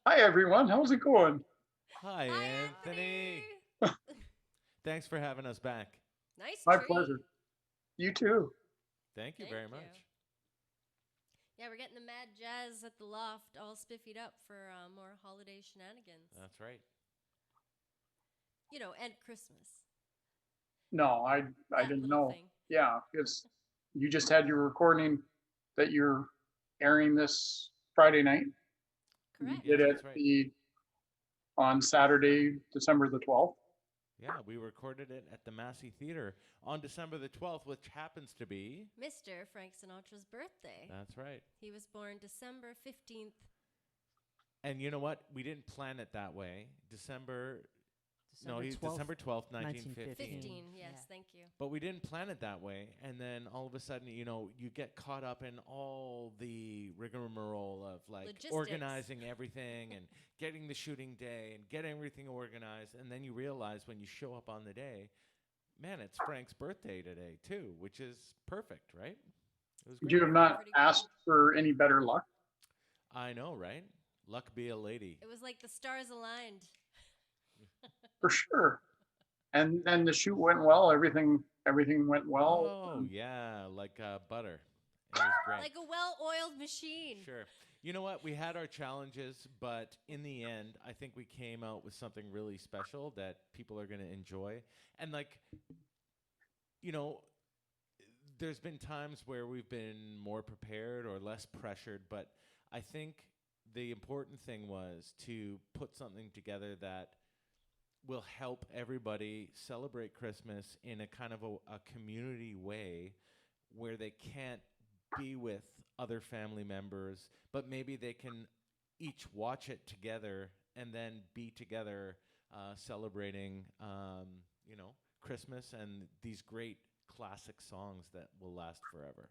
Hi, everyone. How's it going? Hi, Hi, Anthony. Anthony. Thanks for having us back. Nice My tree. pleasure. You too. Thank you Thank very you. much. Yeah, we're getting the mad jazz at the loft all spiffied up for more holiday shenanigans. That's right. And Christmas. No, I That didn't little know. thing. Yeah, because you just had your recording that you're airing this Friday night. You Correct. did Yeah, it that's right. the on Saturday, December the 12th. Yeah, we recorded it at the Massey Theater on December the 12th, which happens to be. Mr. Frank Sinatra's birthday. That's right. He was born December 15th. And you know what? We didn't plan it that way. December. No, December he's 12th, December 12th, 1915. 1915. 15, Yeah. yes, thank you. But we didn't plan it that way. And then all of a sudden, you get caught up in all the rigmarole of like Logistics. organizing everything and getting the shooting day and getting everything organized. And then you realize when you show up on the day, man, it's Frank's birthday today too, which is perfect, right? It was Would you great. have Yeah, not pretty cool. asked for any better luck? I know, right? Luck be a lady. It was like the stars aligned. For sure. And then the shoot went well. Everything went well. Oh, yeah, like butter. It was great. Like a well oiled machine. Sure. You know what? We had our challenges, but in the end, I think we came out with something really special that people are going to enjoy. And like, you know, there's been times where we've been more prepared or less pressured, but I think the important thing was to put something together that will help everybody celebrate Christmas in a kind of a community way where they can't be with other family members, but maybe they can each watch it together and then be together celebrating, Christmas and these great classic songs that will last forever.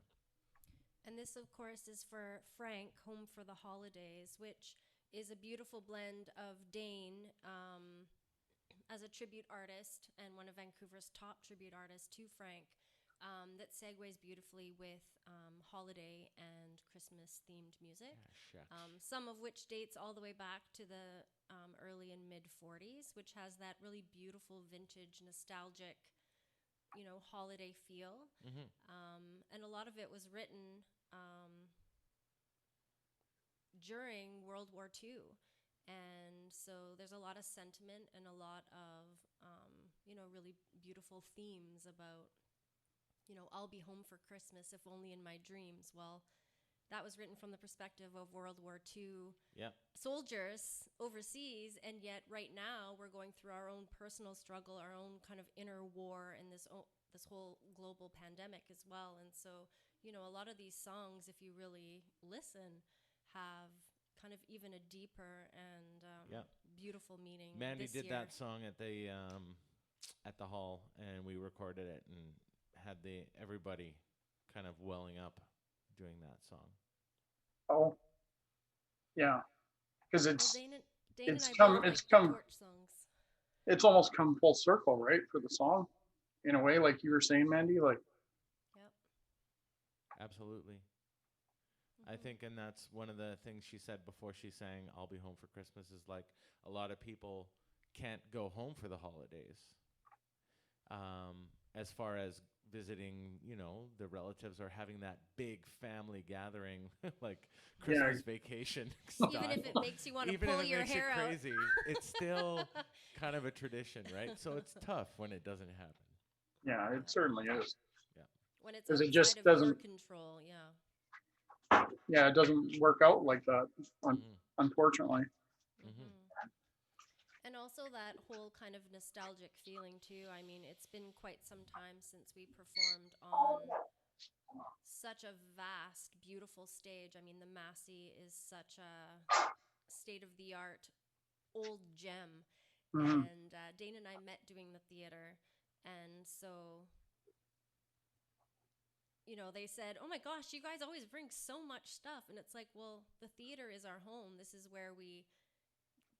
And this, of course, is for Frank, Home for the Holidays, which is a beautiful blend of Dane as a tribute artist and one of Vancouver's top tribute artists to Frank that segues beautifully with holiday and Christmas themed music. Yeah, shucks. Some of which dates all the way back to the early and mid 40s, which has that really beautiful vintage, nostalgic, holiday feel. Mm-hmm. And a lot of it was written during World War II. And so there's a lot of sentiment and a lot of, really beautiful themes about, I'll be home for Christmas if only in my dreams. Well, that was written from the perspective of World War II Yeah. soldiers overseas, and yet right now we're going through our own personal struggle, our own kind of inner war in this whole global pandemic as well. And so, a lot of these songs, if you really listen, have kind of even a deeper and Yeah. beautiful meaning Mandy this did year. that song at the hall, and we recorded it and had the everybody kind of welling up doing that song. Oh, yeah. Because Well, Dane and it's I come both it's like the come torch songs. it's almost come full circle, right? For the song, in a way, like you were saying, Mandy. Like, Yep. Absolutely. I Hmm. think, and that's one of the things she said before she sang "I'll be home for Christmas" is like a lot of people can't go home for the holidays. As far as visiting, the relatives or having that big family gathering, like yeah, Christmas vacation Even if it style. makes you want to Even if pull it your makes it hair out. crazy, it's still kind of a tradition, right? So it's tough when it doesn't happen. yeah, it Yeah. certainly is. Yeah. When it's Because it outside just of your doesn't. control, yeah. Yeah, it doesn't work out like that. Mm-hmm. Unfortunately. Mm-hmm. Hmm. And also that whole kind of nostalgic feeling too. I mean, it's been quite some time since we performed on such a vast, beautiful stage. I mean, the Massey is such a state of the art old gem. Hmm. And Dane and I met doing the theater. And so, they said, "Oh my gosh, you guys always bring so much stuff." And it's like, well, the theater is our home. This is where we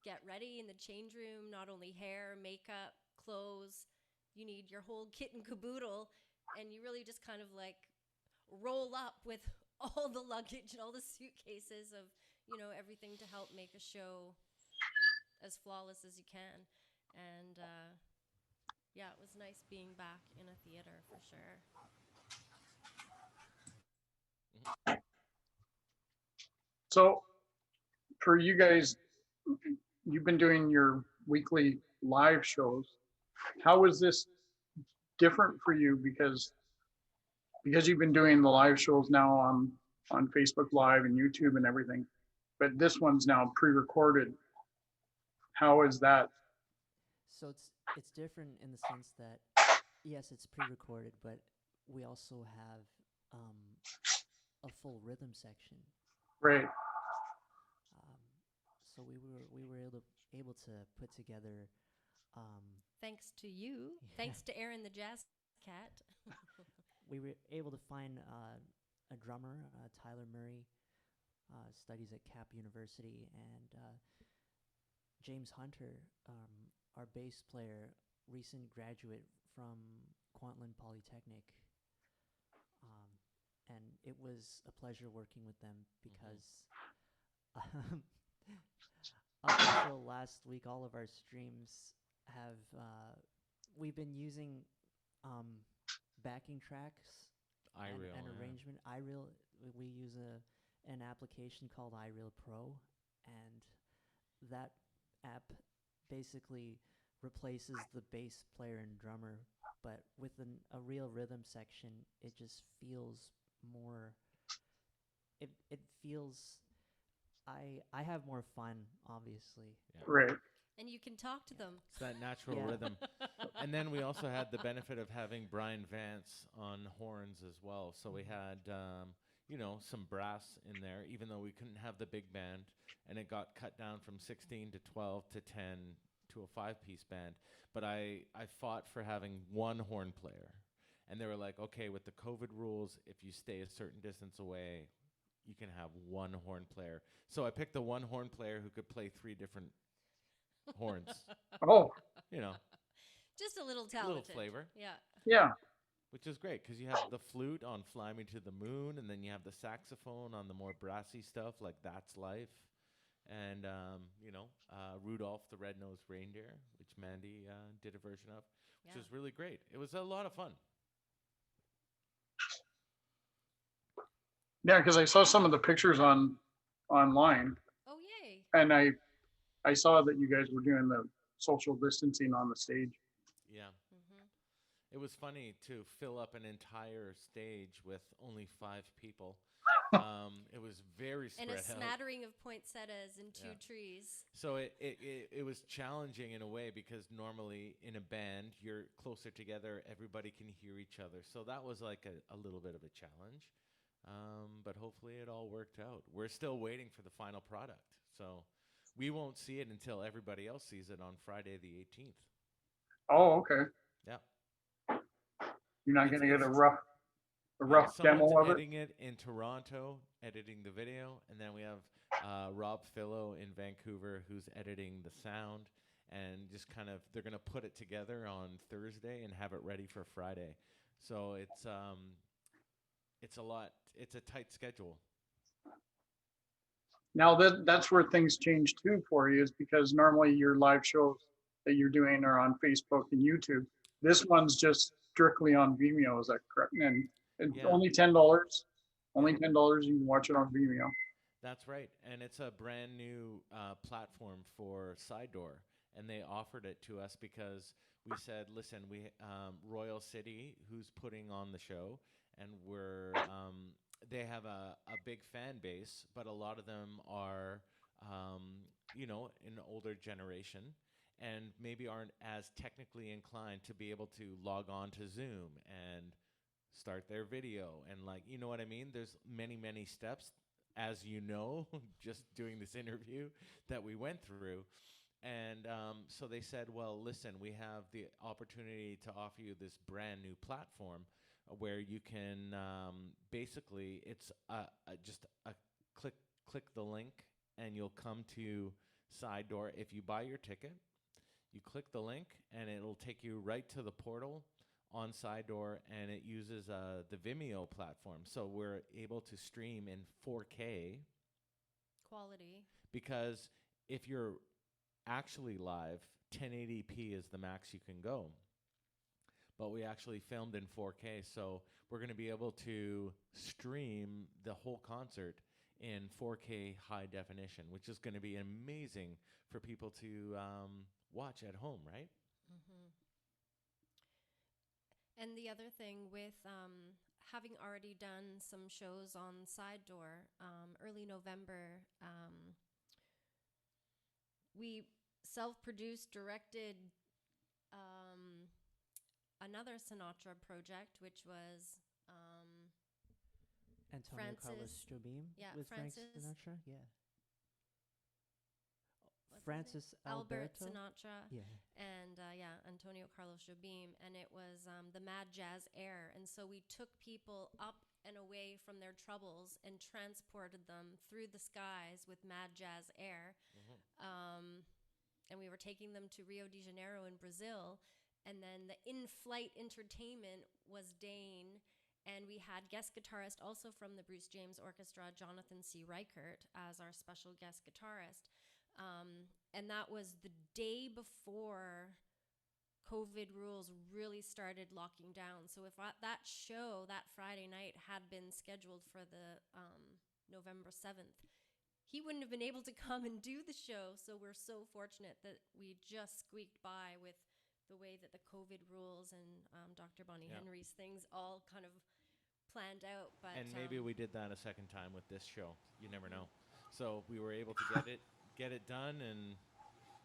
get ready in the change room, not only hair, makeup, clothes. You need your whole kit and caboodle. And you really just kind of like roll up with all the luggage and all the suitcases of, everything to help make a show as flawless as you can. And yeah, it was nice being back in a theater for sure. So for you guys, you've been doing your weekly live shows. How is this different for you? Because you've been doing the live shows now on Facebook Live and YouTube and everything, but this one's now pre-recorded. How is that? So it's different in the sense that yes, it's pre-recorded, but we also have a full rhythm section. Right. So we were able to put together. Thanks to you. Yeah. Thanks to Aaron the Jazz Cat. We were able to find a drummer, Tyler Murray, studies at Cap University, and James Hunter, our bass player, recent graduate from Kwantlen Polytechnic. And it was a pleasure working with them because up until last week, all of our streams have we've been using backing tracks iReal, and yeah. arrangement. iReal, we use an application called iReal Pro, and that app basically replaces the bass player and drummer, but with a real rhythm section, it just feels more. It feels. I have more fun, obviously. Right. And you can talk to them. It's that natural Yeah. rhythm. And then we also had the benefit of having Brian Vance on horns as well. So we had, some brass in there, even though we couldn't have the big band. And it got cut down from 16 to 12 to 10 to a 5-piece band. But I fought for having one horn player. And they were like, okay, with the COVID rules, if you stay a certain distance away, you can have one horn player. So I picked the one horn player who could play 3 different horns. Oh, Just a little talented. Little flavor. Yeah. yeah. Which is great because you have the flute on Fly Me to the Moon, and then you have the saxophone on the more brassy stuff like That's Life, and Rudolph the Red-Nosed Reindeer, which Mandy did a version of, which Yeah. was really great. It was a lot of fun. Yeah, because I saw some of the pictures online, Oh, yay. and I saw that you guys were doing the social distancing on the stage. Yeah. Hmm. It was funny to fill up an entire stage with only 5 people. It was very spread And a out. smattering of poinsettias and 2 Yeah. trees. So it was challenging in a way because normally in a band you're closer together, everybody can hear each other. So that was like a little bit of a challenge, but hopefully it all worked out. We're still waiting for the final product, so we won't see it until everybody else sees it on Friday the 18th. Oh, okay. Yeah. You're not It's- going to get a it's- rough Someone's demo of it. editing it in Toronto, editing the video, and then we have Rob Fillo in Vancouver who's editing the sound, and just kind of they're gonna put it together on Thursday and have it ready for Friday. So it's a lot. It's a tight schedule. Now that's where things change too for you, is because normally your live shows that you're doing are on Facebook and YouTube. This one's just strictly on Vimeo. Is that correct? And it's Yeah. only $10. Only $10. You can watch it on Vimeo. That's right, and it's a brand new platform for Side Door, and they offered it to us because we said, "Listen, we Royal City, who's putting on the show, and they have a big fan base, but a lot of them are, an older generation, and maybe aren't as technically inclined to be able to log on to Zoom and start their video, and you know what I mean? There's many steps." As you know, just doing this interview that we went through. And so they said, well, listen, we have the opportunity to offer you this brand new platform where you can basically, it's just a click the link and you'll come to Side Door. If you buy your ticket, you click the link and it'll take you right to the portal on Side Door, and it uses the Vimeo platform. So we're able to stream in 4K Quality. because if you're actually live, 1080p is the max you can go. But we actually filmed in 4K, so we're going to be able to stream the whole concert in 4K high definition, which is going to be amazing for people to watch at home, right? Hmm. And the other thing with having already done some shows on Side Door, early November, we self-produced, directed another Sinatra project, which was Antonio Carlos Francis- Jobim yeah, with Frank Francis- Sinatra. Yeah. what's his name? Francis Albert Alberto. Sinatra. Yeah. And Antonio Carlos Jobim, and it was the Mad Jazz Air. And so we took people up and away from their troubles and transported them through the skies with Mad Jazz Air. And we were taking them to Rio de Janeiro in Brazil. And then the in-flight entertainment was Dane. And we had guest guitarist also from the Bruce James Orchestra, Jonathan C. Reichert, as our special guest guitarist. And that was the day before COVID rules really started locking down. So if that show that Friday night had been scheduled for the November 7th, he wouldn't have been able to come and do the show. So we're so fortunate that we just squeaked by with the way that the COVID rules and Dr. Bonnie Yeah. Henry's things all kind of planned out. But And maybe we did that a second time with this show. You never know. So we were able to get it done, and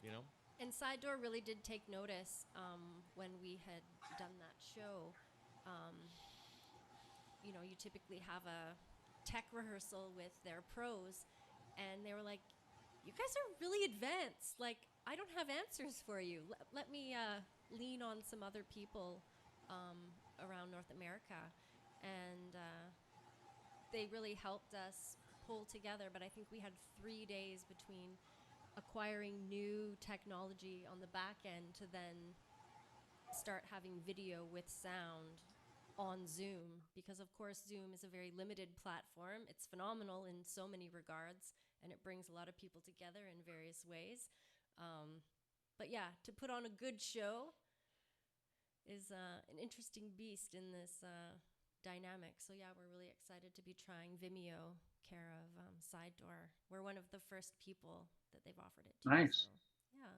you know. And Side Door really did take notice when we had done that show. You typically have a tech rehearsal with their pros, and they were like, "You guys are really advanced. Like, I don't have answers for you. Let me lean on some other people around North America." And they really helped us pull together. But I think we had 3 days between acquiring new technology on the back end to then start having video with sound on Zoom, because of course Zoom is a very limited platform. It's phenomenal in so many regards, and it brings a lot of people together in various ways. But yeah, to put on a good show is an interesting beast in this dynamic. So yeah, we're really excited to be trying Vimeo care of Side Door. We're one of the first people that they've offered it to. Nice. So, yeah.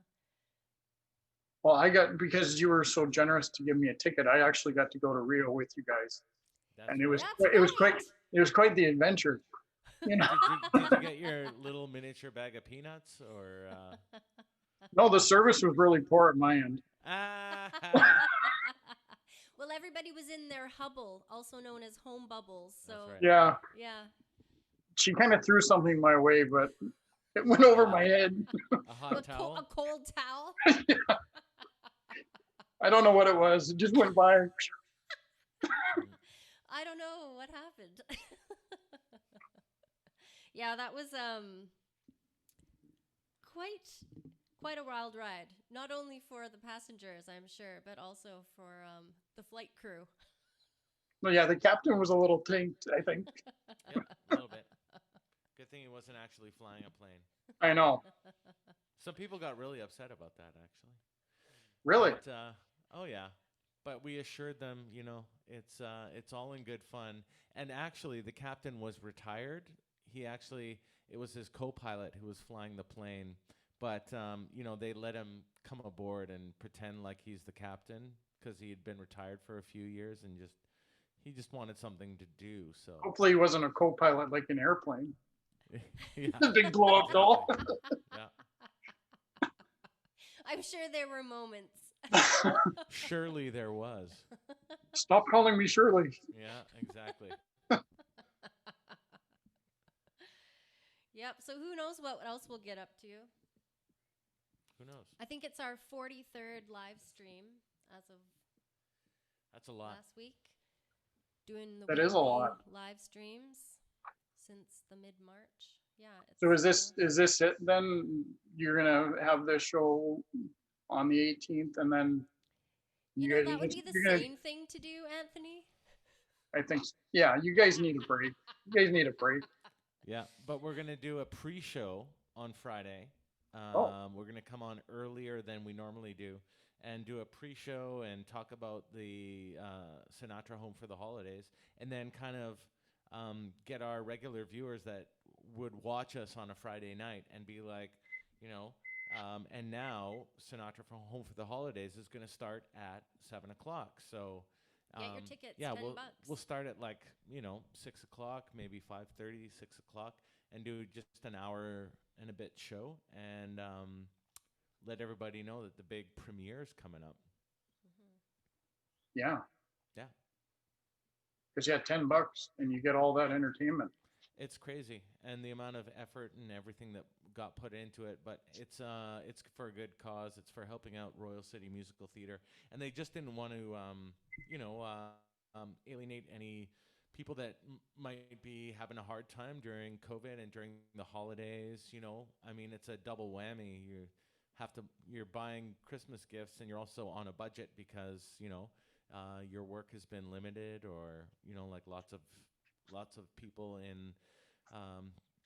Well, because you were so generous to give me a ticket, I actually got to go to Rio with you guys, That's and it was That's it was right. quite the adventure. You know, Did you get your little miniature bag of peanuts, or? no, the service was really poor at my end. Well, everybody was in their Hubble, also known as home bubbles. So That's right. Yeah, yeah. she kind of threw something my way, but it went over my head. A hot towel. A cold towel. I don't know what it was. It just went by. I don't know what happened. Yeah, that was quite a wild ride. Not only for the passengers, I'm sure, but also for the flight crew. Well, yeah, the captain was a little tanked, I think. Yep, a little bit. Good thing he wasn't actually flying a plane. I know. Some people got really upset about that, actually. Really? But, oh yeah, but we assured them, it's all in good fun. And actually, the captain was retired. It was his co-pilot who was flying the plane. But they let him come aboard and pretend like he's the captain because he had been retired for a few years, and he just wanted something to do. So Hopefully he wasn't a co-pilot like an airplane. yeah, The big blow up doll. yeah. I'm sure there were moments. Surely there was. Stop calling me Shirley. Yeah, exactly. Yep. So who knows what else we'll get up to? Who knows? I think it's our 43rd live stream as of That's a lot. last week. Doing the That is a weekly lot. live streams since the mid-March. Yeah. So is this it then? You're gonna have this show on the 18th, and then that would be the you're gonna- same thing to do, Anthony. I think, yeah, you guys need a break. You guys need a break. Yeah, but we're gonna do a pre-show on Friday, Oh. We're going to come on earlier than we normally do and do a pre-show and talk about the Sinatra Home for the Holidays, and then kind of get our regular viewers that would watch us on a Friday night and be like, you know, and now Sinatra from Home for the Holidays is going to start at 7 o'clock. So Get your tickets, yeah, 10 we'll bucks. start at like 6 o'clock, maybe 5:30, 6 o'clock, and do just an hour and a bit show, and let everybody know that the big premiere is coming up. Yeah. Yeah. Because you had $10 and you get all that entertainment. It's crazy, and the amount of effort and everything that got put into it. But it's for a good cause. It's for helping out Royal City Musical Theatre, and they just didn't want to alienate any people that might be having a hard time during COVID and during the holidays. I mean, it's a double whammy. You're buying Christmas gifts, and you're also on a budget because your work has been limited, or like lots of people in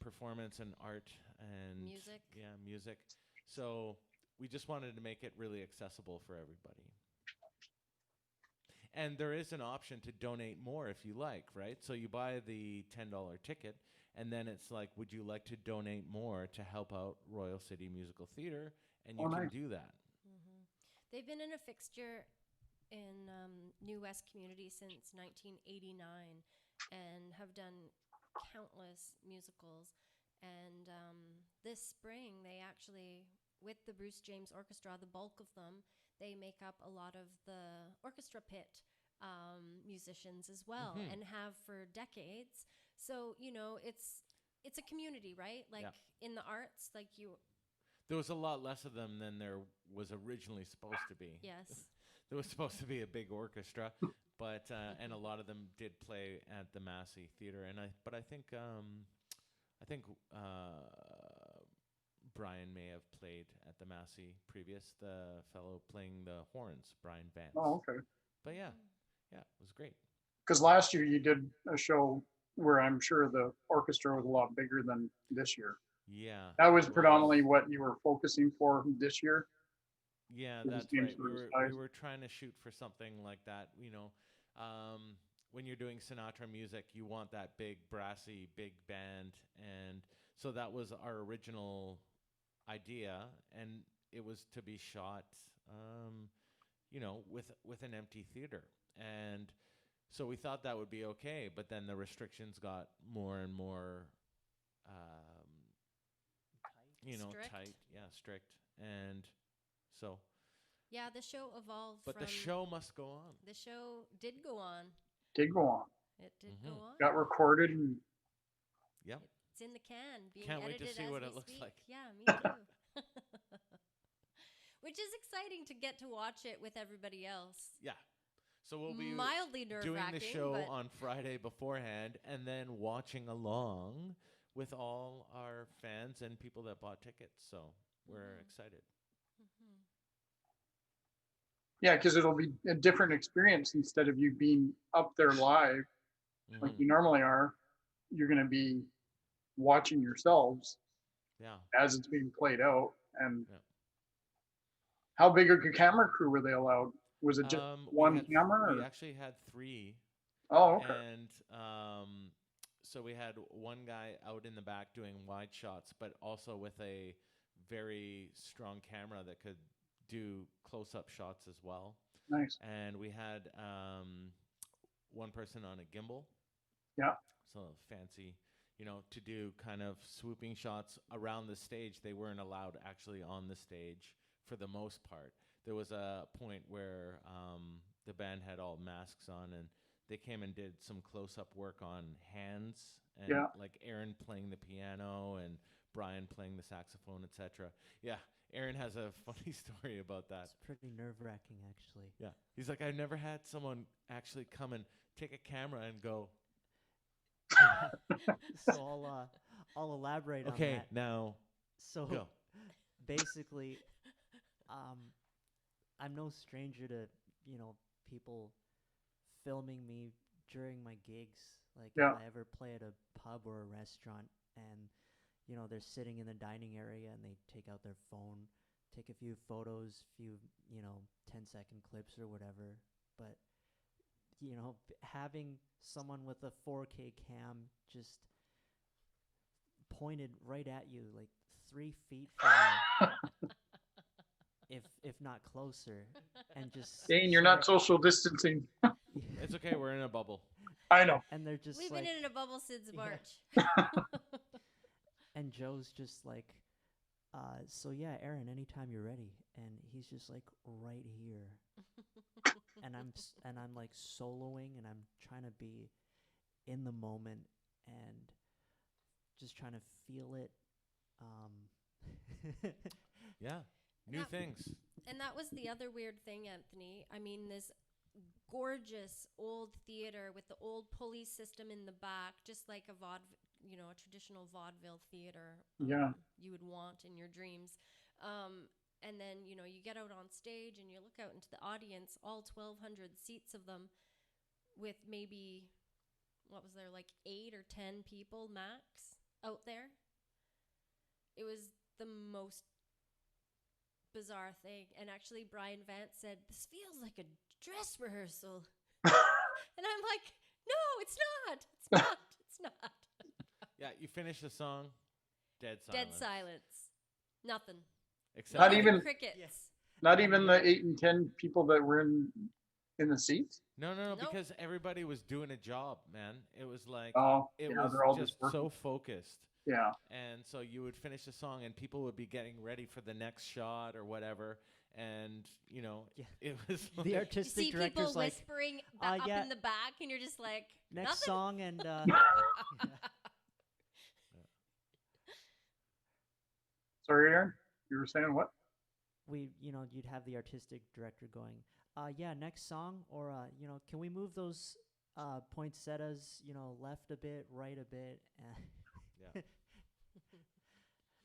performance and art and Music. Yeah, music. So we just wanted to make it really accessible for everybody. And there is an option to donate more if you like, right? So you buy the $10 ticket, and then it's like, would you like to donate more to help out Royal City Musical Theatre? And you Oh, can nice. do that. They've been in a fixture in New West Community since 1989 and have done countless musicals. And this spring, they actually, with the Bruce James Orchestra, the bulk of them, they make up a lot of the orchestra pit musicians as well, and have for decades. So it's a community, right? Like Yeah. in the arts, like you. There was a lot less of them than there was originally supposed to be. Yes. There was supposed to be a big orchestra, but and a lot of them did play at the Massey Theater, but I think Brian may have played at the Massey previous, the fellow playing the horns, Brian Vance. Oh, okay. But yeah, it was great. Because last year you did a show where I'm sure the orchestra was a lot bigger than this year. Yeah. That was it predominantly what you were focusing for this year. Yeah, It that's seems right. We for were size. we were trying to shoot for something like that. When you're doing Sinatra music, you want that big brassy big band, and so that was our original idea, and it was to be shot, with an empty theater, and so we thought that would be okay. But then the restrictions got more and more, Strict. tight. Yeah, strict, and so. Yeah, the show evolved But from. the show must go on. The show did go on. Did go on. It did go on. Got recorded and Yep. It's in the can. Being Can't wait to edited see as what we it looks speak. like. Yeah, me too. Which is exciting to get to watch it with everybody else. Yeah. So we'll be Mildly nerve-wracking. doing the show but on Friday beforehand, and then watching along with all our fans and people that bought tickets. So we're excited. yeah, because it'll be a different experience instead of you being up there live like Mhm. you normally are. You're going to be watching yourselves Yeah. as it's being played out. And Yeah. how big a camera crew were they allowed? Was it just one camera? We Or? actually had 3. Oh, okay. And so we had one guy out in the back doing wide shots, but also with a very strong camera that could do close-up shots as well. Nice. And we had one person on a gimbal. Yeah. So fancy, to do kind of swooping shots around the stage. They weren't allowed actually on the stage for the most part. There was a point where the band had all masks on, and they came and did some close-up work on hands, and Yeah. like Aaron playing the piano and Brian playing the saxophone, etc. Yeah, Aaron has a funny story about that. It's pretty nerve-wracking, actually. Yeah, he's like, I've never had someone actually come and take a camera and go, So I'll elaborate on okay, that. now So go. basically, I'm no stranger to people filming me during my gigs. Like Yeah. if I ever play at a pub or a restaurant, and they're sitting in the dining area and they take out their phone, take a few photos, few 10-second clips or whatever. But having someone with a 4K cam just pointed right at you, like 3 feet from you, if not closer, and just Dane, you're not social distancing. It's okay. We're in a bubble. I know. and they're just We've like, been in a bubble since Yeah. March. and Joe's just like, so yeah, Aaron, anytime you're ready, and he's just like right here, and I'm like soloing, and I'm trying to be in the moment and just trying to feel it. Yeah. New That- things. And that was the other weird thing, Anthony. I mean, this gorgeous old theater with the old pulley system in the back, just like a a traditional vaudeville theater. Yeah. You would want in your dreams. And then, you get out on stage and you look out into the audience, all 1,200 seats of them, with maybe, what was there, like 8 or 10 people max out there. It was the most bizarre thing. And actually, Brian Vance said, "This feels like a dress rehearsal." And I'm like, "No, it's not. It's not. It's not." Yeah. You finish the song, dead silence. Dead silence. Nothing. Except Not for the- even- crickets. Yes. Not even the 8 and 10 people that were in the seats. No, Nope. because everybody was doing a job, man. It was like Oh, it yeah, was they're all just just working. so focused. Yeah. And so you would finish the song and people would be getting ready for the next shot or whatever. And, Yeah. it was The like, You artistic see people director's like, whispering up yeah. in the back, and you're just like, next nothing. song, and Sorry, Aaron. You were saying what? you'd have the artistic director going, yeah, next song, or can we move those poinsettias, left a bit, right a bit, Yeah.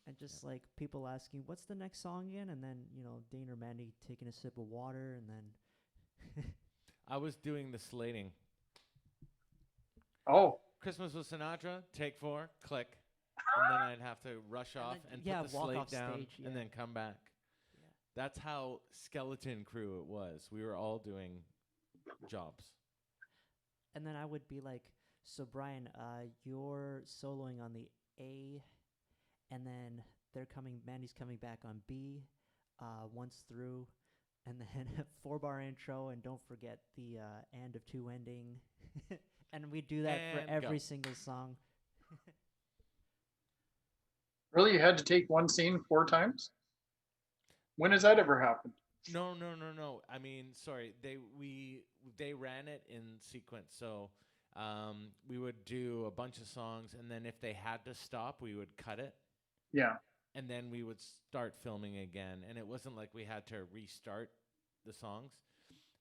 and just like people asking, what's the next song again? And then Dane or Mandy taking a sip of water, and then I was doing the slating. Oh, Christmas with Sinatra, take 4, click. And then I'd have to rush And off then- and yeah, put the walk slate off down stage, yeah. and then come back. Yeah. That's how skeleton crew it was. We were all doing jobs. And then I would be like, so Brian, you're soloing on the A, and then Mandy's coming back on B, once through, and then 4-bar intro, and don't forget the and of 2 ending. And we do that And for every go. single song. really? You had to take one scene 4 times? When has that ever happened? No. I mean, sorry. They ran it in sequence. So we would do a bunch of songs, and then if they had to stop, we would cut it, Yeah. and then we would start filming again. And it wasn't like we had to restart the songs.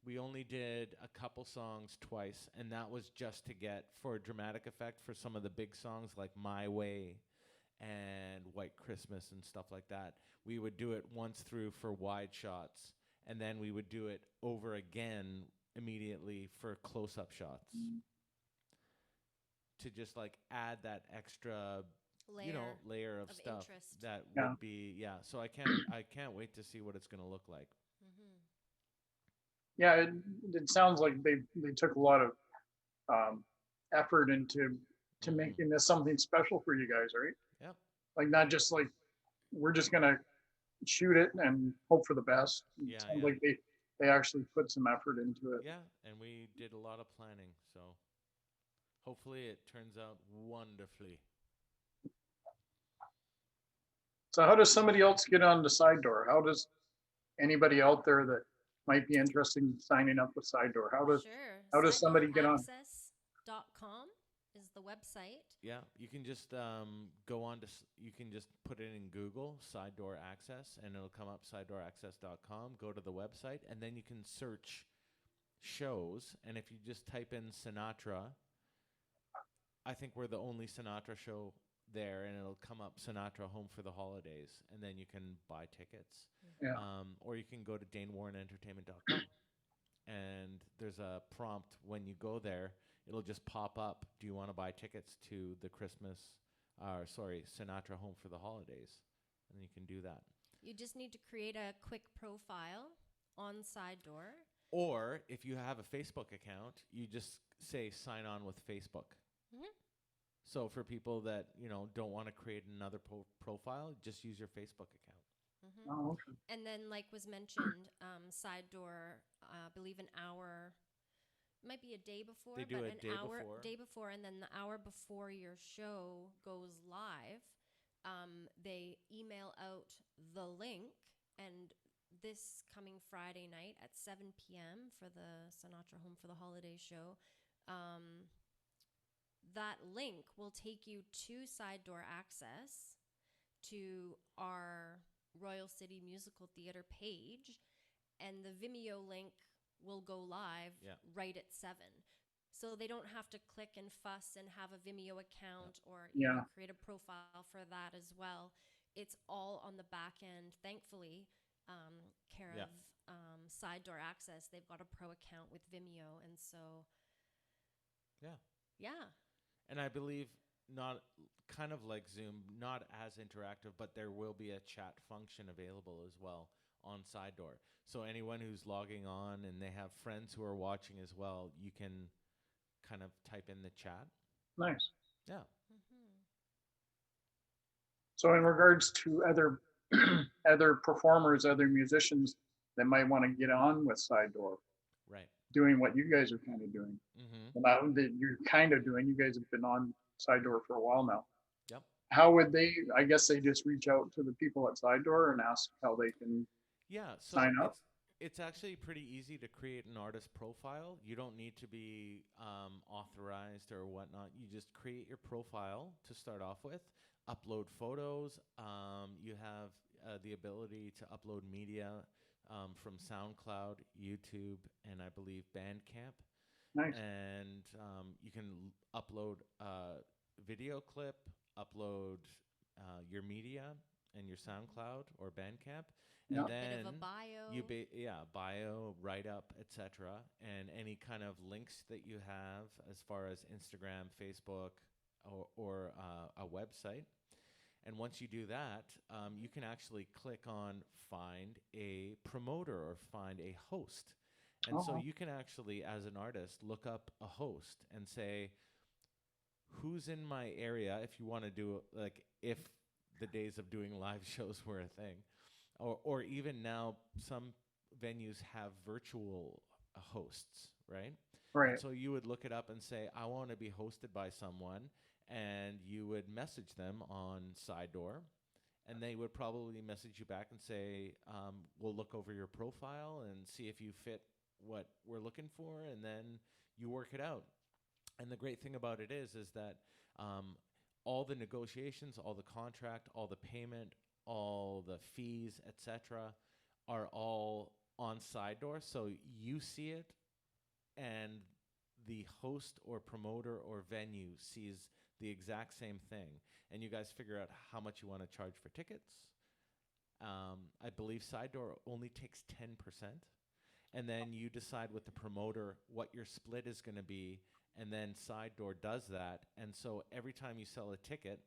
We only did a couple songs twice, and that was just to get, for dramatic effect, for some of the big songs like My Way and White Christmas and stuff like that. We would do it once through for wide shots, and then we would do it over again immediately for close-up shots to just like add that extra layer of stuff interest. that Yeah. would be so I can't wait to see what it's going to look like. Mm-hmm. Yeah, it sounds like they took a lot of effort into Mhm. making this something special for you guys, right? Yep. Like not just like we're just gonna shoot it and hope for the best. It Yeah, sounds yeah. like they actually put some effort into it. Yeah, and we did a lot of planning, so hopefully it turns out wonderfully. So how does somebody else get on the Side Door? How does anybody out there that might be interested in signing up with Side Door? How does Sure. how does somebody get on? SideDoorAccess.com is the website. Yeah, you can just go on to you can just put it in Google, Side Door Access, and it'll come up sidedooraccess.com. Go to the website, and then you can search shows, and if you just type in Sinatra, I think we're the only Sinatra show there, and it'll come up Sinatra Home for the Holidays, and then you can buy tickets. Yeah. Or you can go to DaneWarrenEntertainment.com, and there's a prompt when you go there. It'll just pop up. Do you want to buy tickets to the Christmas Sinatra Home for the Holidays, and you can do that. You just need to create a quick profile on Side Door. Or if you have a Facebook account, you just say sign on with Facebook. Mhm. So for people that don't want to create another profile, just use your Facebook account. Mhm. Oh, okay. And then, like was mentioned, Side Door, I believe an hour, might be a day before, They do but a an day hour, before. day before, and then the hour before your show goes live, they email out the link. And this coming Friday night at 7 p.m. for the Sinatra Home for the Holidays show, that link will take you to Side Door access to our Royal City Musical Theatre page, and the Vimeo link will go live Yeah. right at 7. So they don't have to click and fuss and have a Vimeo account or Yeah. create a profile for that as well. It's all on the back end, thankfully, care Yeah. of Side Door Access. They've got a pro account with Vimeo, and so Yeah. yeah. And I believe not kind of like Zoom, not as interactive, but there will be a chat function available as well on Side Door. So anyone who's logging on and they have friends who are watching as well, you can kind of type in the chat. Nice. Yeah. Mm-hmm. So in regards to other other performers, other musicians that might want to get on with Side Door, Right. doing what you guys are kind of doing. Mm-hmm. Well, not that you're kind of doing. You guys have been on Side Door for a while now. Yep. How would they? I guess they just reach out to the people at Side Door and ask how they can. Yeah, so Sign up? it's actually pretty easy to create an artist profile. You don't need to be authorized or whatnot. You just create your profile to start off with, upload photos. You have the ability to upload media from SoundCloud, YouTube, and I believe Bandcamp. Nice. And you can upload a video clip, upload your media and your SoundCloud or Bandcamp, and Yeah. then Bit of a bio. bio, write up, etc., and any kind of links that you have as far as Instagram, Facebook, or a website. And once you do that, you can actually click on find a promoter or find a host. And so Oh. you can actually, as an artist, look up a host and say, who's in my area, if you want to do, like, if the days of doing live shows were a thing. Or even now, some venues have virtual hosts, right? Right. And so you would look it up and say, I want to be hosted by someone, and you would message them on Side Door, and they would probably message you back and say, we'll look over your profile and see if you fit what we're looking for, and then you work it out. And the great thing about it is that all the negotiations, all the contract, all the payment, all the fees, etc., are all on Side Door. So you see it, and the host or promoter or venue sees the exact same thing. And you guys figure out how much you want to charge for tickets. I believe Side Door only takes 10%. And then you decide with the promoter what your split is going to be. And then Side Door does that. And so every time you sell a ticket,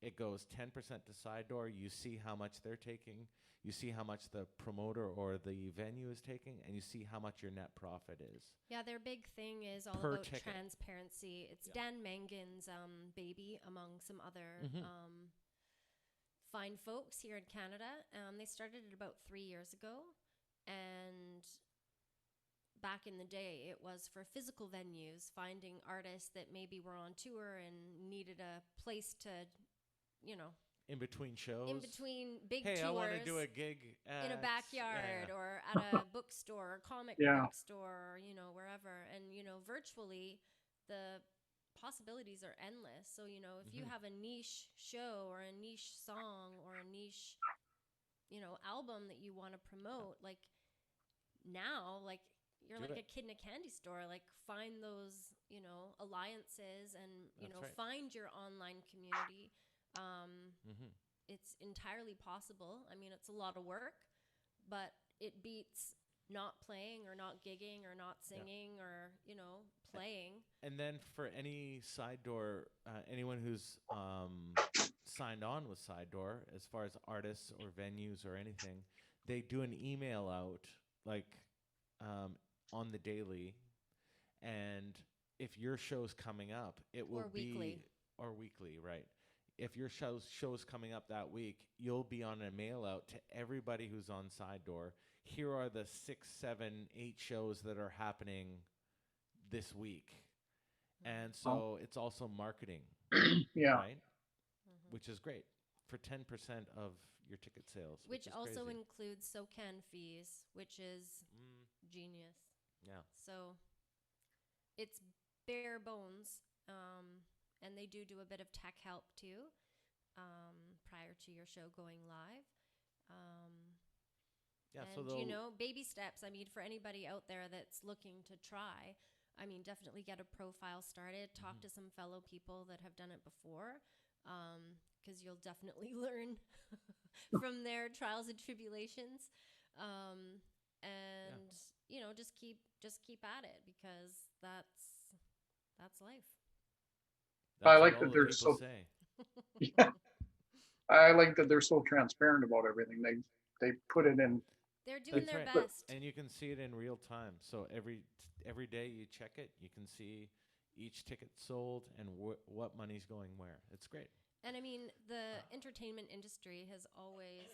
it goes 10% to Side Door. You see how much they're taking. You see how much the promoter or the venue is taking, and you see how much your net profit is. Yeah, their big thing is all Per about ticket. transparency. It's Yeah. Dan Mangan's baby, among some other Mhm. fine folks here in Canada. They started it about 3 years ago, and back in the day, it was for physical venues, finding artists that maybe were on tour and needed a place to, In between shows. in between big Hey, tours. I want to do a gig In a backyard yeah. or at a bookstore or comic Yeah. book store, wherever. And, virtually the possibilities are endless. So, if you Mhm. have a niche show or a niche song or a niche, album that you want to promote, like now, like you're Do like it. a kid in a candy store, like find those, alliances and, That's right. find your online community. Mhm. It's entirely possible. I mean, it's a lot of work, but it beats not playing or not gigging or not singing or, playing. And then for any side door, anyone who's signed on with side door, as far as artists or venues or anything, they do an email out like on the daily, and if your show's coming up, it will Or weekly. or weekly, right? If your show's coming up that week, you'll be on a mail out to everybody who's on side door. Here are the 6, 7, 8 shows that are happening this week. And so it's also marketing, Yeah. right? Mhm. Which is great for 10% of your ticket sales. Which is also crazy. includes SOCAN fees, which is genius. Yeah. So it's bare bones, and they do a bit of tech help too, prior to your show going live. Yeah. And baby steps. I mean, for anybody out there that's looking to try, I mean, definitely get a profile started. Talk to some fellow people that have done it before, because you'll definitely learn from their trials and tribulations. And just keep at it, because that's life. I That's like what that all the they're people so- say. Yeah. I like that they're so transparent about everything. They put it in. They're doing That's their right. best. And you can see it in real time. So every day you check it, you can see each ticket sold and what money's going where. It's great. And I mean, the entertainment industry has always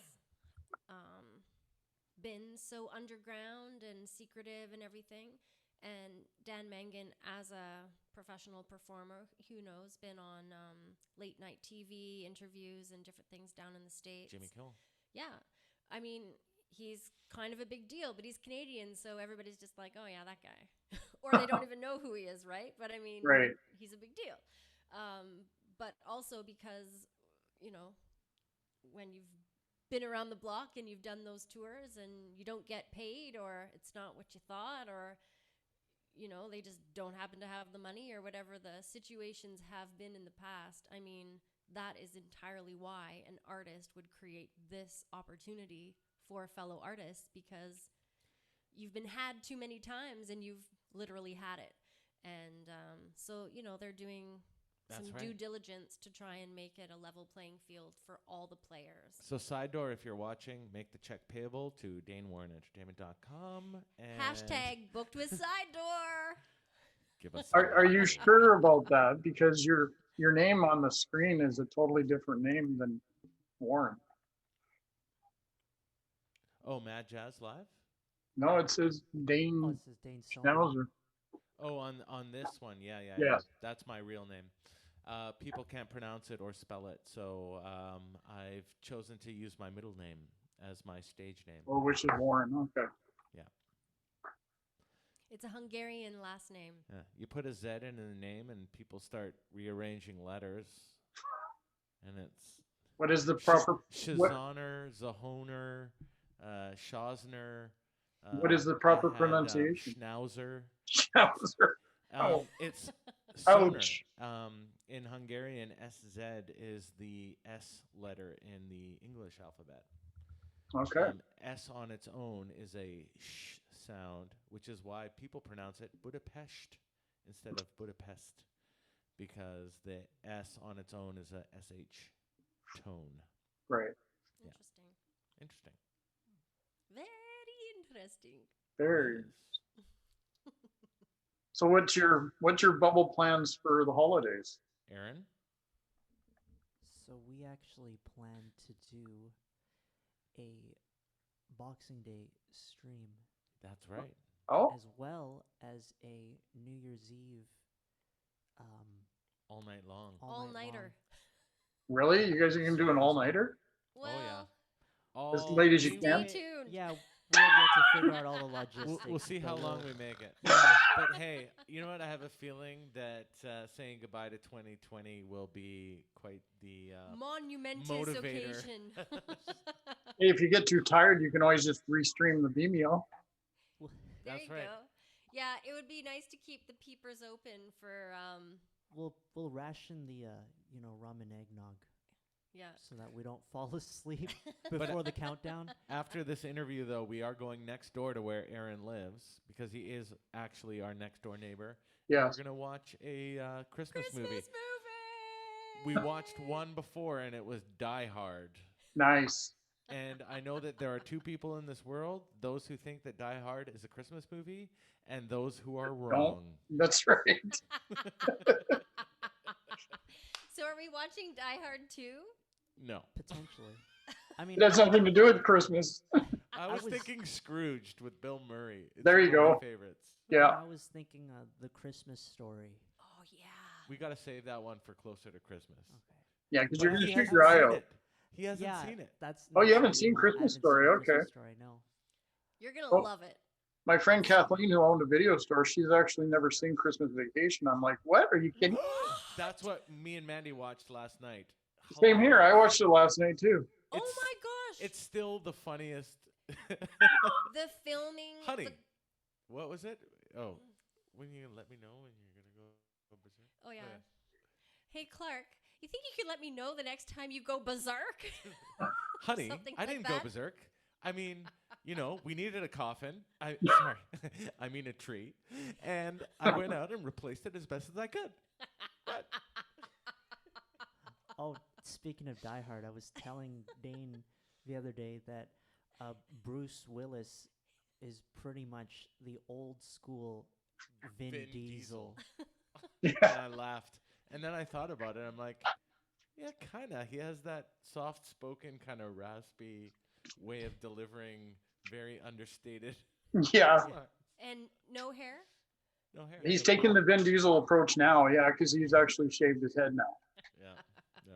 been so underground and secretive and everything. And Dan Mangan, as a professional performer, who knows, been on late night TV interviews and different things down in the States. Jimmy Kimmel. Yeah. I mean, he's kind of a big deal, but he's Canadian, so everybody's just like, oh, yeah, that guy. Or they don't even know who he is, right? But I mean, Right. he's a big deal. But also because, when you've been around the block and you've done those tours and you don't get paid, or it's not what you thought, or they just don't happen to have the money, or whatever the situations have been in the past. I mean, that is entirely why an artist would create this opportunity for fellow artists, because you've been had too many times and you've literally had it. And so, they're doing That's some right. due diligence to try and make it a level playing field for all the players. So side door, if you're watching, make the check payable to DaneWarrenEntertainment.com and Hashtag booked with side door. give us. Are you sure about that? Because your name on the screen is a totally different name than Warren. Oh, Mad Jazz Live. No, it says Oh, Dane it says Dane Schnauzer. Oh, on this one, yeah. Yes. That's my real name. People can't pronounce it or spell it, so I've chosen to use my middle name as my stage name. Or which is Warren. Okay. It's a Hungarian last name. Yeah. You put a Z in the name, and people start rearranging letters, and it's What is the proper? what- Shazoner, Zahoner, Schosner. What is the proper I had, pronunciation? Schnauzer. Schnauzer. Oh. It's Soner. Ouch. In Hungarian, SZ is the S letter in the English alphabet. Okay. S on its own is a sh sound, which is why people pronounce it Budapest instead of Budapest, because the S on its own is a SH tone. Right. Yeah. Interesting. Interesting. Very interesting. Very. Yes. So what's your bubble plans for the holidays? Aaron? So we actually plan to do a Boxing Day stream, That's right. Oh, as well as a New Year's Eve All night long. All-nighter. really? You guys are gonna do an all-nighter? Well, yeah. As All late as you we stay can? may- tuned. Yeah, we have yet to figure out all the logistics. We'll see how but long we'll- we make it. Yeah. But hey, you know what? I have a feeling that saying goodbye to 2020 will be quite the. Monumentous Motivator. occasion. Hey, if you get too tired, you can always just restream the Vimeo. There That's you right. go. Yeah, it would be nice to keep the peepers open for We'll ration the rum and eggnog yeah. so that we don't fall asleep before the countdown. After this interview, though, we are going next door to where Aaron lives because he is actually our next door neighbor. Yes. We're gonna watch a Christmas Christmas movie. movie. We watched one before, and it was Die Hard. Nice. And I know that there are two people in this world: those who think that Die Hard is a Christmas movie, and those who are Don't. wrong. That's right. So are we watching Die Hard 2? No, Potentially. I mean, It has nothing to do with Christmas. I I was was- thinking Scrooged with Bill Murray. It's There one you of my go. favorites. Yeah. I was thinking the Christmas Story. Oh yeah. We gotta save that one for closer to Christmas. Okay. Yeah, because But you're gonna he shoot hasn't your eye seen out. it. He hasn't Yeah, seen it. that's. Oh, you that's haven't what seen want. I Christmas haven't seen Story, okay. Christmas Story, no. You're gonna Oh. love it. My friend Kathleen, who owned a video store, she's actually never seen Christmas Vacation. I'm like, what? Are you kidding? That's what me and Mandy watched last night. Same here. I Hilarious. watched it last night too. Oh It's- my gosh. It's still the funniest. the filming. Honey, the- what was it? Oh, when you let me know when you're gonna go berserk. oh yeah. Hey Clark, you think you could let me know the next time you go berserk? Honey, Something I like didn't go that? berserk. I mean, we needed a coffin. Sorry, I mean a tree, and I went out and replaced it as best as I could. What? Oh, speaking of Die Hard, I was telling Dane the other day that Bruce Willis is pretty much the old school Vin, Vin Diesel. And I laughed, and then I thought about it. I'm like, yeah, kinda. He has that soft-spoken, kind of raspy way of delivering very understated. Yeah. And no hair? No hair. He's no taking the problem. Vin Diesel approach now. Yeah, because he's actually shaved his head now. Yeah, yeah.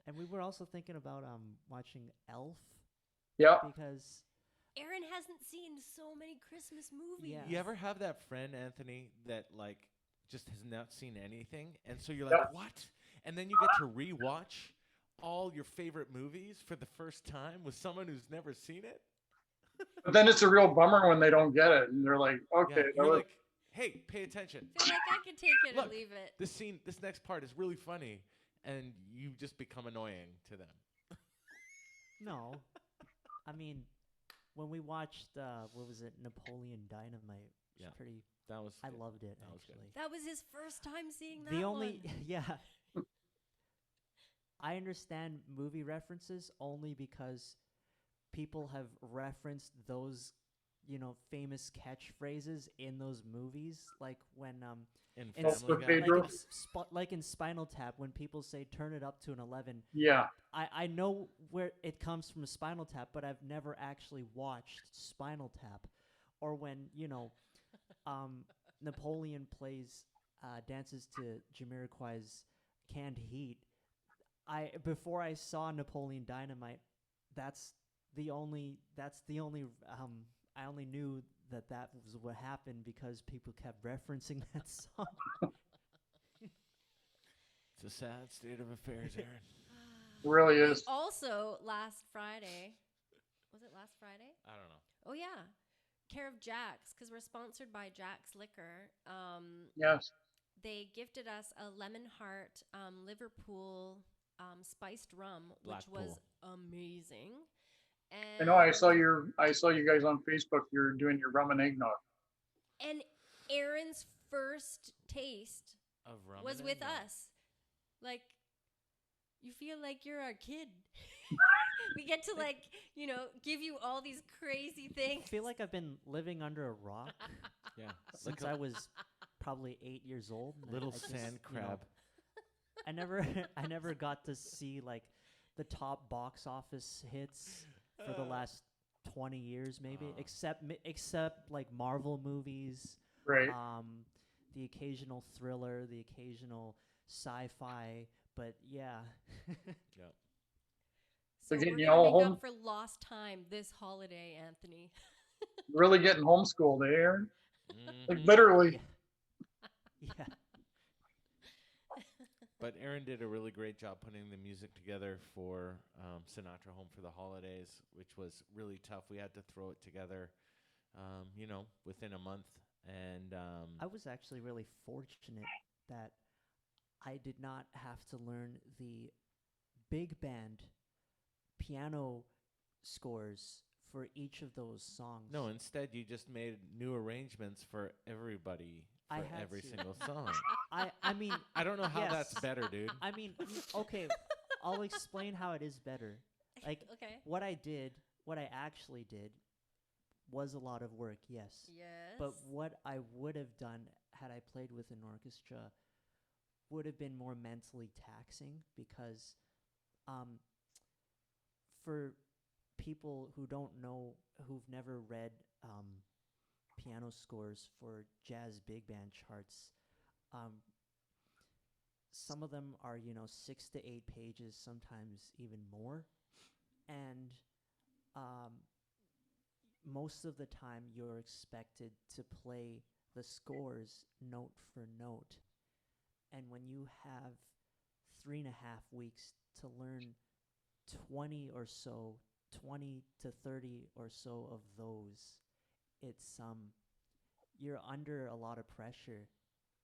And we were also thinking about watching Elf Yeah. because Aaron hasn't seen so many Christmas movies. Yeah. You ever have that friend, Anthony, that like just has not seen anything, and so you're Yep. like, what? And then you get to rewatch all your favorite movies for the first time with someone who's never seen it. But then it's a real bummer when they don't get it, and they're like, Yeah, okay, you're well, like, hey, pay attention. I feel like I could take it Look. or leave it. This scene, this next part is really funny, and you just become annoying to them. no, I mean, when we watched what was it, Napoleon Dynamite? It was Yeah. pretty. That was. I good. loved it That was good. actually. That was his first time seeing that The only one. yeah. I understand movie references only because people have referenced those, famous catchphrases in those movies, like when In in Also Family Guy. Pedro. like in Spinal Tap when people say turn it up to an 11. yeah. I know where it comes from Spinal Tap, but I've never actually watched Spinal Tap, or when Napoleon dances to Jamiroquai's Canned Heat. Before I saw Napoleon Dynamite, that's the only I only knew that was what happened because people kept referencing that song. It's a sad state of affairs, Aaron. It really is. Also, last Friday, was it last Friday? I don't know. Oh yeah, Care of Jack's, because we're sponsored by Jack's Liquor. Yes. They gifted us a Lemon Heart Liverpool spiced rum, which was amazing. And I know. I saw you guys on Facebook. You're doing your rum and eggnog. And Aaron's first taste Of rum was and with eggnog. us. Like, you feel like you're our kid. We get to give you all these crazy I things. feel like I've been living under a rock Yeah, since like I a was probably 8 years old. and little I just, sand crab. I never got to see like the top box office hits for the last 20 years maybe, except like Marvel movies, Right. the occasional thriller, the occasional sci-fi, but yeah. Yeah. So They're we're getting you gonna all make home. up for lost time this holiday, Anthony. Really getting homeschooled, eh, Aaron? Like Mhm. literally. Yeah. But Aaron did a really great job putting the music together for Sinatra Home for the Holidays, which was really tough. We had to throw it together, within a month. And I was actually really fortunate that I did not have to learn the big band piano scores for each of those songs. no, instead you just made new arrangements for everybody I for had every to. single song. I mean, I don't know how that's Yes. better, dude. I mean, okay, I'll explain how it is better. Like Okay. what I actually did was a lot of work, yes. Yes. But what I would have done had I played with an orchestra would have been more mentally taxing because um, for people who don't know, who've never read piano scores for jazz big band charts, um, some of them are, 6 to 8 pages, sometimes even more. And um, most of the time, you're expected to play the scores note for note. And when you have 3.5 weeks to learn 20 or so, 20 to 30 or so of those, it's you're under a lot of pressure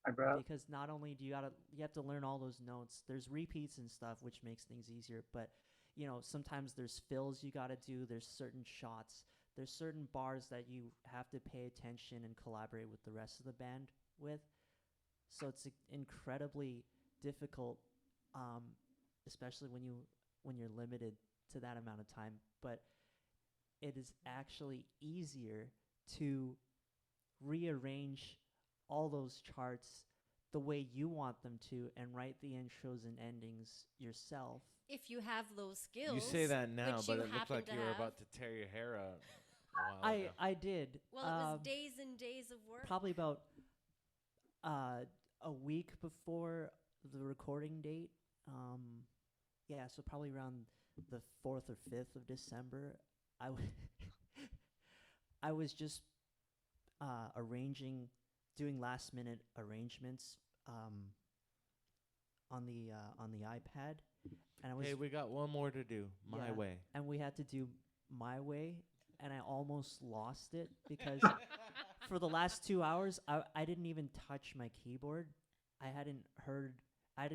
I bet. because not only do you have to learn all those notes. There's repeats and stuff, which makes things easier, but sometimes there's fills you got to do. There's certain shots. There's certain bars that you have to pay attention and collaborate with the rest of the band with. So it's incredibly difficult, especially when you're limited to that amount of time. But it is actually easier to rearrange all those charts the way you want them to and write the intros and endings yourself. if you have those skills. You say that now, which but you it looked happen like to you were have. about to tear your hair out a while ago. I did. Well, it was days and days of work. Probably about a week before the recording date. Yeah, so probably around the 4th or 5th of December, I was just doing last minute arrangements on the iPad, and I was Hey, we got one more to do. My Yeah. way. and we had to do My Way, and I almost lost it because for the last 2 hours, I didn't even touch my keyboard. I hadn't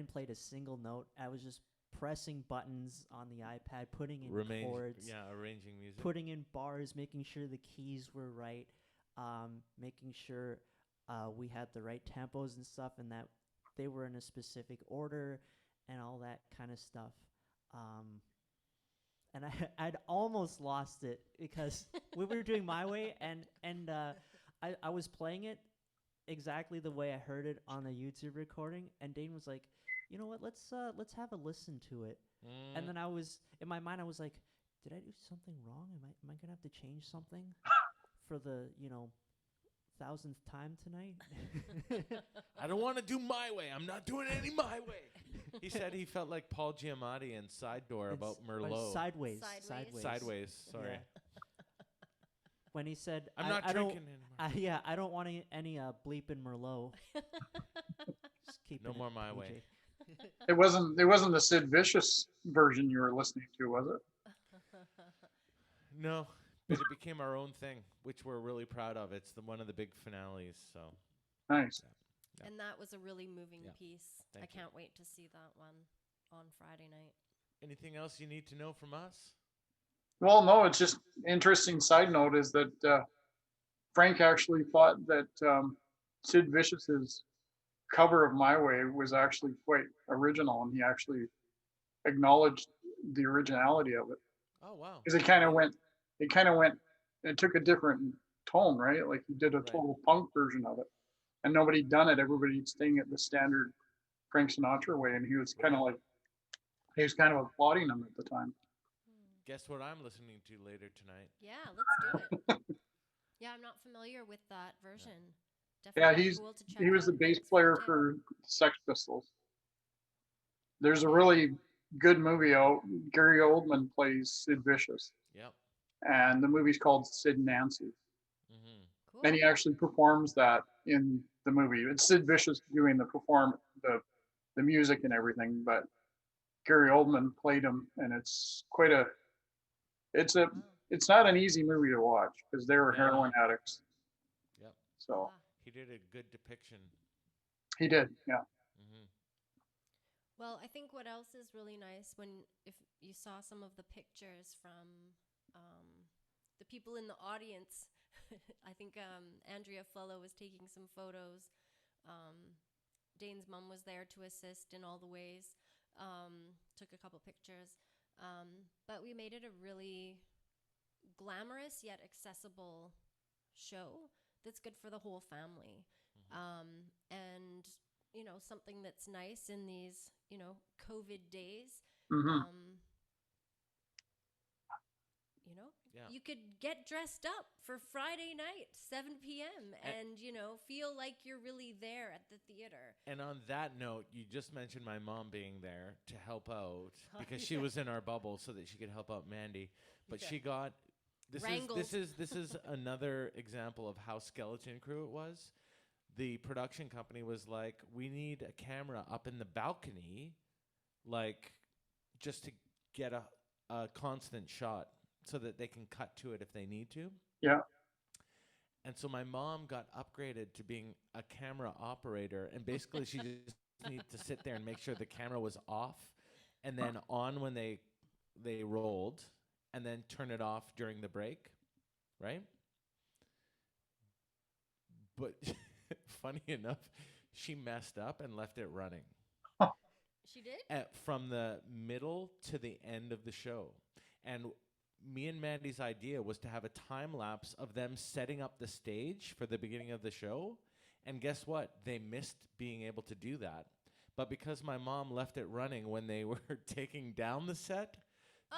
played a single note. I was just pressing buttons on the iPad, putting in chords, Arranging music. putting in bars, making sure the keys were right, making sure we had the right tempos and stuff, and that they were in a specific order, and all that kind of stuff. And I'd almost lost it because we were doing My Way, and I was playing it exactly the way I heard it on the YouTube recording, and Dane was like, "You know what? Let's have a listen to it." And then I was in my mind, I was like, "Did I do something wrong? Am I gonna have to change something for the 1000th time tonight?" I don't want to do My Way. I'm not doing any My Way. He said he felt like Paul Giamatti in Side Door about Merlot. Sideways. Sideways. Sorry. Yeah. When he said, I'm not I don't, drinking anymore. I don't want any bleeping Merlot. Just keep No more My Way. It wasn't the Sid Vicious version you were listening to, was it? No, but it became our own thing, which we're really proud of. It's one of the big finales. So Nice. Yeah. And that was a really moving Yeah. piece. Thank I you. can't wait to see that one on Friday night. anything else you need to know from us? Well, no, it's just interesting side note is that Frank actually thought that Sid Vicious's cover of My Way was actually quite original, and he actually acknowledged the originality of it Oh, wow. because it took a different tone, right? Like he did a Right. total punk version of it, and nobody done it. Everybody's staying at the standard Frank Sinatra way, and he was kind of applauding him at the time. Guess what I'm listening to later tonight? Yeah, let's do it. Yeah, I'm not familiar with that version. Yeah, Definitely cool to check he was out. the bass Thanks player the tip. for Sex Pistols. There's a really good movie out. Gary Oldman plays Sid Vicious, Yep. and the movie's called Sid and Nancy. Mm-hmm. Cool. And he actually performs that in the movie. It's Sid Vicious doing the music and everything, but Gary Oldman played him, and it's Wow. it's not an easy movie to watch because they were No. heroin addicts. Yep. So Wow. He did a good depiction. he did, yeah. Mm-hmm. Well, I think what else is really nice if you saw some of the pictures from the people in the audience. I think Andrea Fullo was taking some photos Dane's mom was there to assist in all the ways. Took a couple pictures. But we made it a really glamorous yet accessible show that's good for the whole family. And, something that's nice in these, COVID days. Mhm. Yeah. You could get dressed up for Friday night, 7 p.m. and, feel like you're really there at the theater. And on that note, you just mentioned my mom being there to help out because she was in our bubble so that she could help out Mandy. But she got Wrangled. this is another example of how Skeleton Crew it was. The production company was like, we need a camera up in the balcony, like just to get a constant shot so that they can cut to it if they need to. Yeah. And so my mom got upgraded to being a camera operator, and basically she just needed to sit there and make sure the camera was off and then on when they rolled, and then turn it off during the break, right? But funny enough, she messed up and left it running She did? from the middle to the end of the show. And me and Mandy's idea was to have a time lapse of them setting up the stage for the beginning of the show. And guess what? They missed being able to do that. But because my mom left it running when they were taking down the set,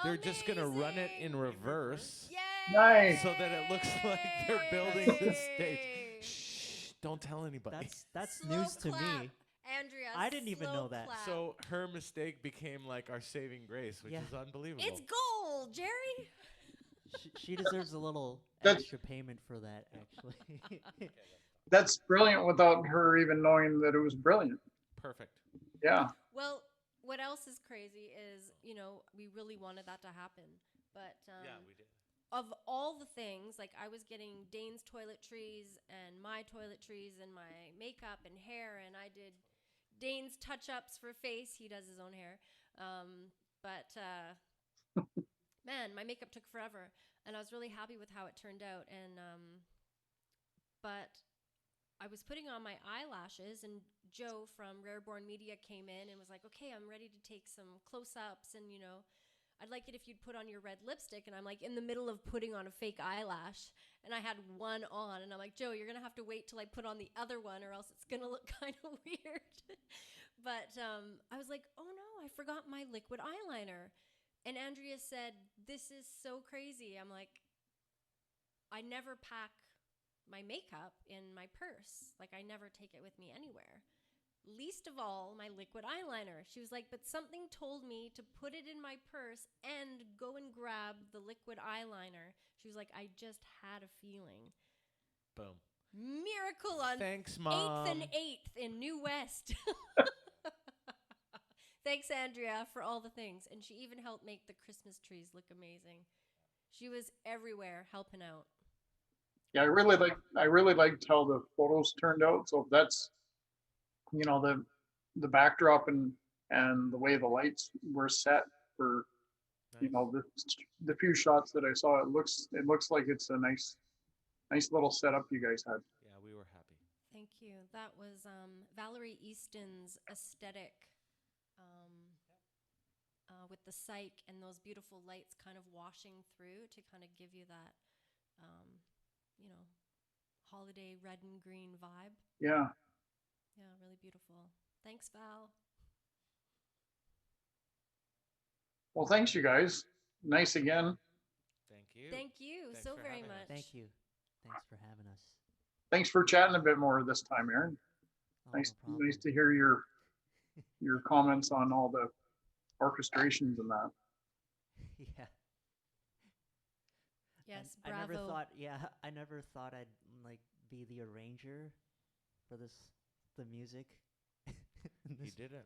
they're just going to run it in reverse Yay! Nice. so that it looks like they're building the stage. Shh, don't tell anybody. That's Slow news to clap. me. Andrea, I didn't even slow know that. clap. So her mistake became like our saving grace, which Yeah. is unbelievable. It's gold, Jerry. She deserves a little That's- extra payment for that, actually. That's brilliant without her even knowing that it was brilliant. Perfect. Yeah. Well, what else is crazy is, we really wanted that to happen. But Yeah, we did. of all the things, like I was getting Dane's toiletries and my toiletries and my makeup and hair, and I did Dane's touch-ups for face. He does his own hair. But man, my makeup took forever, and I was really happy with how it turned out. And but I was putting on my eyelashes, and Joe from Rareborn Media came in and was like, okay, I'm ready to take some close-ups, and I'd like it if you'd put on your red lipstick. And I'm like in the middle of putting on a fake eyelash, and I had one on, and I'm like, Joe, you're gonna have to wait till I put on the other one, or else it's gonna look kind of weird. But I was like, oh no, I forgot my liquid eyeliner. And Andrea said, this is so crazy. I'm like, I never pack my makeup in my purse. Like, I never take it with me anywhere. Least of all, my liquid eyeliner. She was like, but something told me to put it in my purse and go and grab the liquid eyeliner. She was like, I just had a feeling. Boom. Miracle on Thanks, Mom. 8th and 8th in New West. Thanks, Andrea, for all the things. And she even helped make the Christmas trees look amazing. She was everywhere helping out. Yeah, I really liked how the photos turned out. So that's, the backdrop and the way the lights were set for, the few shots that I saw. It looks like it's a nice little setup you guys had. Yeah, we were happy. Thank you. That was Valerie Easton's aesthetic with the cyc and those beautiful lights kind of washing through to kind of give you that, holiday red and green vibe. Yeah. Yeah, really beautiful. Thanks, Val. Well, thanks you guys. Nice again. Thank you. Thank you Thanks so for very having us. much. Thank you. Thanks for having us. Thanks for chatting a bit more this time, Aaron. Oh, Nice no problem. to hear your comments on all the orchestrations and that. Yeah. Yes, I bravo. never thought I'd be the arranger for the music. in He this did it.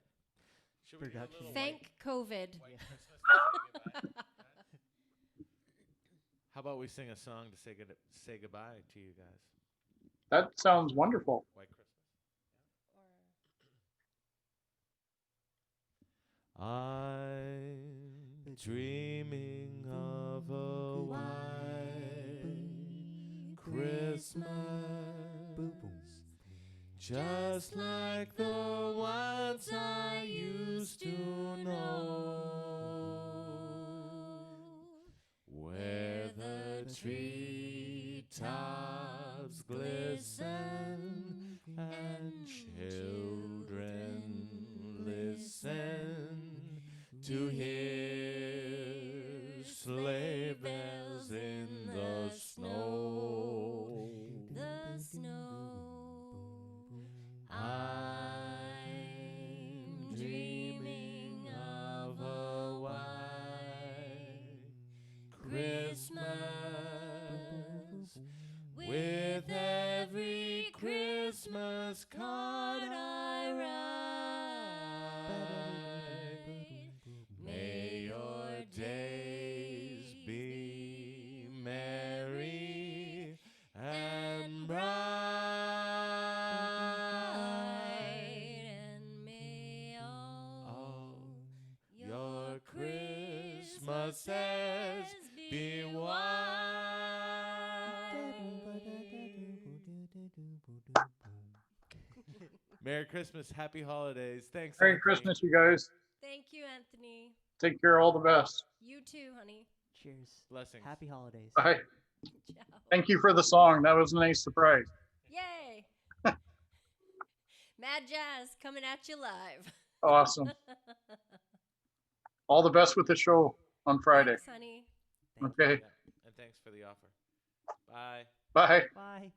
Should we do a production. little Thank COVID. white Yeah. Christmas to say goodbye? How about we sing a song to say goodbye to you guys? That sounds wonderful. White Christmas. Or I'm dreaming of a white Christmas, just like the ones I used to know, where the treetops glisten and children listen to hear sleigh bells in the snow. The snow. I'm dreaming of a white Christmas, with every Christmas card I write. May your days be merry and bright, and may all your Christmases be white. Merry Christmas, happy holidays. Thanks, Merry Anthony. Christmas, you guys. Thank you, Anthony. Take care. All the best. You too, honey. Cheers. Blessings. Happy holidays. Bye. Ciao. Thank you for the song. That was a nice surprise. Yay! Mad Jazz coming at you live. Awesome. All the best with the show on Friday. Thanks, honey. Thank you. Okay. Yeah, and thanks for the offer. Bye. Bye. Bye.